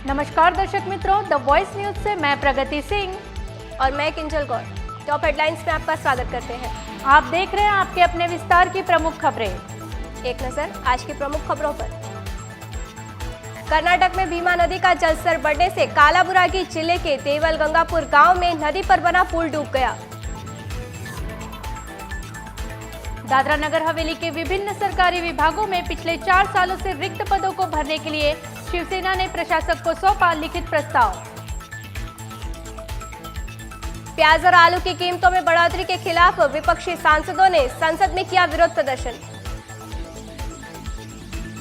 नमस्कार दर्शक मित्रों, द वॉइस न्यूज से मैं प्रगति सिंह और मैं किंजल कौर। टॉप हेडलाइंस में आपका स्वागत करते हैं। आप देख रहे हैं आपके अपने विस्तार की प्रमुख खबरें। एक नजर आज की प्रमुख खबरों पर। कर्नाटक में भीमा नदी का जलस्तर बढ़ने से कालाबुरागी जिले के देवल गंगापुर गांव में नदी पर बना पुल डूब गया। दादरा नगर हवेली के विभिन्न सरकारी विभागों में पिछले 4 सालों से रिक्त पदों को भरने के लिए शिवसेना ने प्रशासक को सौंपा लिखित प्रस्ताव। प्याज और आलू की कीमतों में बढ़ोतरी के खिलाफ विपक्षी सांसदों ने संसद में किया विरोध प्रदर्शन।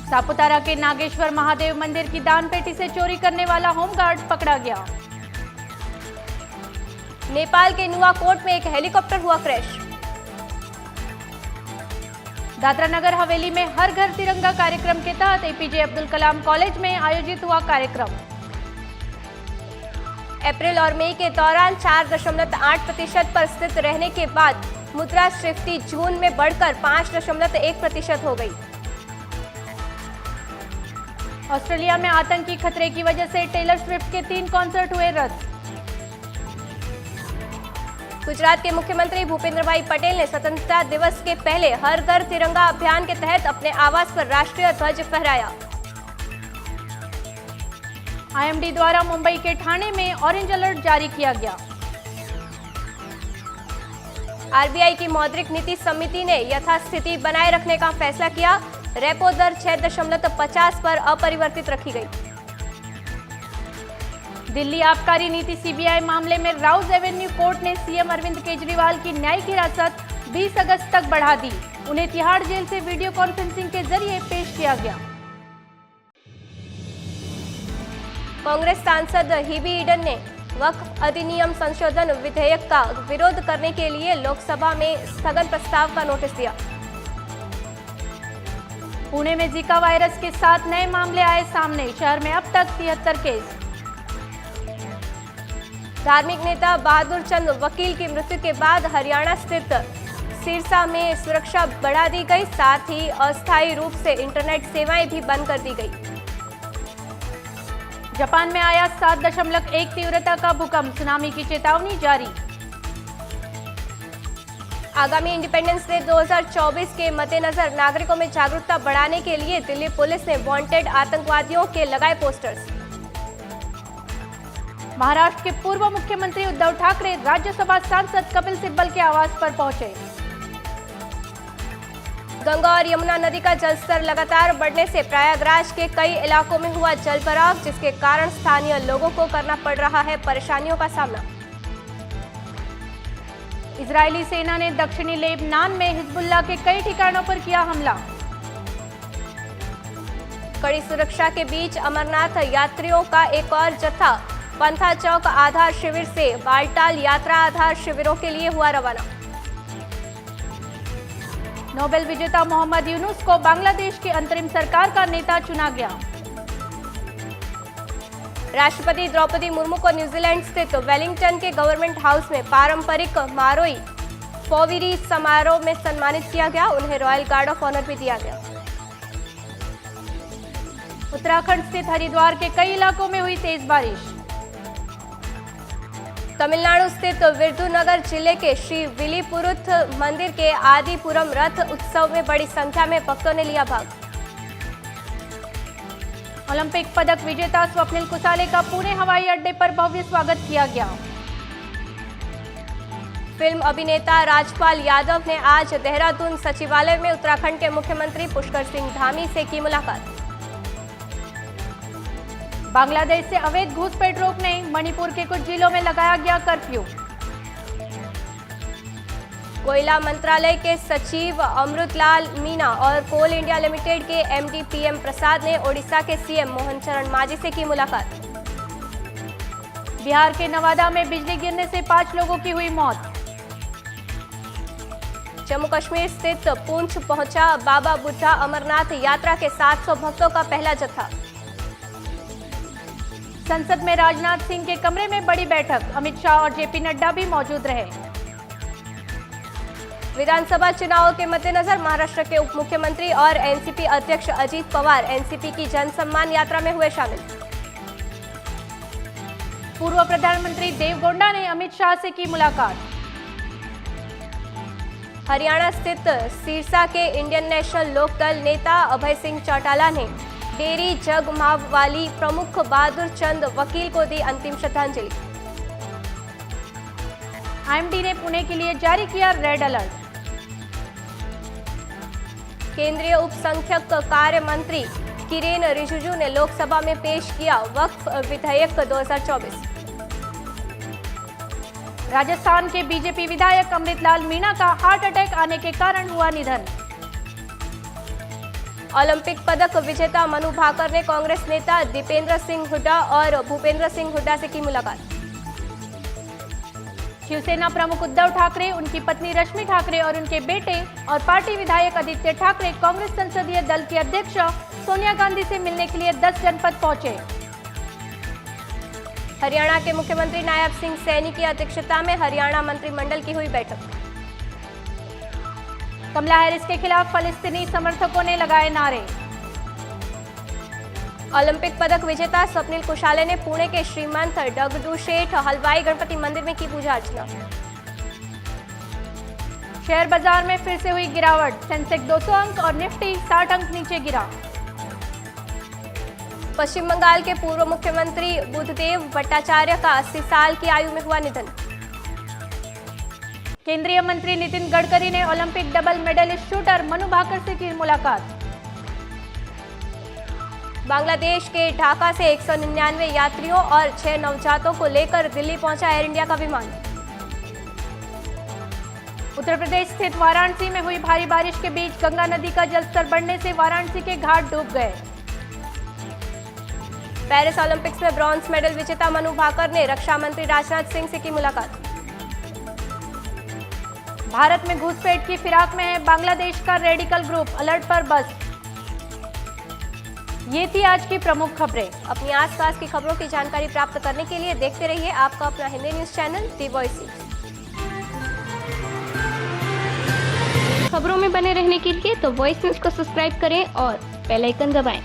सापुतारा के नागेश्वर महादेव मंदिर की दान पेटी से चोरी करने वाला होमगार्ड पकड़ा गया। नेपाल के नुआकोट में एक हेलीकॉप्टर हुआ क्रैश। दादरा नगर हवेली में हर घर तिरंगा कार्यक्रम के तहत एपीजे अब्दुल कलाम कॉलेज में आयोजित हुआ कार्यक्रम। अप्रैल और मई के दौरान 4.8% पर स्थित रहने के बाद मुद्रास्फीति जून में बढ़कर 5.1% हो गई। ऑस्ट्रेलिया में आतंकी खतरे की वजह से टेलर स्विफ्ट के 3 कॉन्सर्ट हुए रद्द। गुजरात के मुख्यमंत्री भूपेंद्र भाई पटेल ने स्वतंत्रता दिवस के पहले हर घर तिरंगा अभियान के तहत अपने आवास पर राष्ट्रीय ध्वज फहराया। आईएमडी द्वारा मुंबई के ठाणे में ऑरेंज अलर्ट जारी किया गया। आरबीआई की मौद्रिक नीति समिति ने यथास्थिति बनाए रखने का फैसला किया। रेपो दर 6.50 पर अपरिवर्तित रखी गई। दिल्ली आबकारी नीति सीबीआई मामले में राउज एवेन्यू कोर्ट ने सीएम अरविंद केजरीवाल की न्यायिक हिरासत 20 अगस्त तक बढ़ा दी। उन्हें तिहाड़ जेल से वीडियो कॉन्फ्रेंसिंग के जरिए पेश किया गया। कांग्रेस सांसद हिबी ईडन ने वक्फ अधिनियम संशोधन विधेयक का विरोध करने के लिए लोकसभा में स्थगन प्रस्ताव का नोटिस दिया। पुणे में जीका वायरस के 7 नए मामले आए सामने। शहर में अब तक 73 केस। धार्मिक नेता बहादुर चंद वकील की मृत्यु के बाद हरियाणा स्थित सिरसा में सुरक्षा बढ़ा दी गई। साथ ही अस्थायी रूप से इंटरनेट सेवाएं भी बंद कर दी गई। जापान में आया 7.1 तीव्रता का भूकंप। सुनामी की चेतावनी जारी। आगामी इंडिपेंडेंस डे 2024 के मद्देनजर नागरिकों में जागरूकता बढ़ाने के लिए दिल्ली पुलिस ने वांटेड आतंकवादियों के लगाए पोस्टर्स। महाराष्ट्र के पूर्व मुख्यमंत्री उद्धव ठाकरे राज्यसभा सांसद कपिल सिब्बल के आवास पर पहुंचे। गंगा और यमुना नदी का जलस्तर लगातार बढ़ने से प्रयागराज के कई इलाकों में हुआ जलभराव, जिसके कारण स्थानीय लोगों को करना पड़ रहा है परेशानियों का सामना। इजरायली सेना ने दक्षिणी लेबनान में हिजबुल्लाह के कई ठिकानों पर किया हमला। कड़ी सुरक्षा के बीच अमरनाथ यात्रियों का एक और जत्था पंथा चौक आधार शिविर से बालटाल यात्रा आधार शिविरों के लिए हुआ रवाना। नोबेल विजेता मोहम्मद यूनुस को बांग्लादेश की अंतरिम सरकार का नेता चुना गया। राष्ट्रपति द्रौपदी मुर्मू को न्यूजीलैंड स्थित वेलिंगटन के गवर्नमेंट हाउस में पारंपरिक मारोई पोविरी समारोह में सम्मानित किया गया। उन्हें रॉयल गार्ड ऑफ ऑनर भी दिया गया। उत्तराखंड स्थित हरिद्वार के कई इलाकों में हुई तेज बारिश। तमिलनाडु स्थित विरुधुनगर जिले के श्री विलीपुरुथ मंदिर के आदिपुरम रथ उत्सव में बड़ी संख्या में भक्तों ने लिया भाग। ओलंपिक पदक विजेता स्वप्निल कुसाले का पुणे हवाई अड्डे पर भव्य स्वागत किया गया। फिल्म अभिनेता राजपाल यादव ने आज देहरादून सचिवालय में उत्तराखंड के मुख्यमंत्री पुष्कर सिंह धामी से की मुलाकात। बांग्लादेश से अवैध घुसपैठ रोकने मणिपुर के कुछ जिलों में लगाया गया कर्फ्यू। कोयला मंत्रालय के सचिव अमृतलाल मीना और कोल इंडिया लिमिटेड के एमडी पीएम प्रसाद ने ओडिशा के सीएम मोहन चरण मांझी से की मुलाकात। बिहार के नवादा में बिजली गिरने से 5 लोगों की हुई मौत। जम्मू कश्मीर स्थित पूंछ पहुंचा बाबा बुद्धा अमरनाथ यात्रा के 700 भक्तों का पहला जत्था। संसद में राजनाथ सिंह के कमरे में बड़ी बैठक। अमित शाह और जेपी नड्डा भी मौजूद रहे। विधानसभा चुनावों के मद्देनजर महाराष्ट्र के उप मुख्यमंत्री और एनसीपी अध्यक्ष अजीत पवार एनसीपी की जनसम्मान यात्रा में हुए शामिल। पूर्व प्रधानमंत्री देवगौड़ा ने अमित शाह से की मुलाकात। हरियाणा स्थित सिरसा के इंडियन नेशनल लोकदल नेता अभय सिंह चौटाला ने डेरी जगमावाली प्रमुख बहादुर चंद वकील को दी अंतिम श्रद्धांजलि। आईएमडी ने पुणे के लिए जारी किया रेड अलर्ट। केंद्रीय उप कार्य मंत्री किरेन रिजिजू ने लोकसभा में पेश किया वक्फ विधेयक 2024। राजस्थान के बीजेपी विधायक अमृतलाल मीणा का हार्ट अटैक आने के कारण हुआ निधन। ओलंपिक पदक विजेता मनु भाकर ने कांग्रेस नेता दीपेंद्र सिंह हुड्डा और भूपेंद्र सिंह हुड्डा से की मुलाकात। शिवसेना प्रमुख उद्धव ठाकरे, उनकी पत्नी रश्मि ठाकरे और उनके बेटे और पार्टी विधायक आदित्य ठाकरे कांग्रेस संसदीय दल की अध्यक्ष सोनिया गांधी से मिलने के लिए 10 जनपद पहुंचे। हरियाणा के मुख्यमंत्री नायब सिंह सैनी की अध्यक्षता में हरियाणा मंत्रिमंडल की हुई बैठक। कमला हैरिस के खिलाफ फलस्तीनी समर्थकों ने लगाए नारे। ओलंपिक पदक विजेता स्वप्निल कुशाले ने पुणे के श्रीमंत डगडू शेठ हलवाई गणपति मंदिर में की पूजा अर्चना। शेयर बाजार में फिर से हुई गिरावट, सेंसेक्स 200 अंक और निफ्टी 60 अंक नीचे गिरा। पश्चिम बंगाल के पूर्व मुख्यमंत्री बुद्धदेव भट्टाचार्य का 80 साल की आयु में हुआ निधन। केंद्रीय मंत्री नितिन गडकरी ने Olympic double medallist shooter Manu Bhaker से की मुलाकात। बांग्लादेश के ढाका से 199 यात्रियों और 6 नवजातों को लेकर दिल्ली पहुंचा एयर इंडिया का विमान। उत्तर प्रदेश स्थित वाराणसी में हुई भारी बारिश के बीच गंगा नदी का जलस्तर बढ़ने से वाराणसी के घाट डूब गए। पेरिस ओलंपिक्स में ब्रॉन्ज मेडल विजेता मनु भाकर ने रक्षा मंत्री राजनाथ सिंह से की मुलाकात। भारत में घुसपैठ की फिराक में है बांग्लादेश का रेडिकल ग्रुप, अलर्ट पर बस। ये थी आज की प्रमुख खबरें। अपनी आसपास की खबरों की जानकारी प्राप्त करने के लिए देखते रहिए आपका अपना हिंदी न्यूज चैनल दी वॉइस। खबरों में बने रहने के लिए तो वॉइस न्यूज को सब्सक्राइब करें और बेल आइकन दबाएं।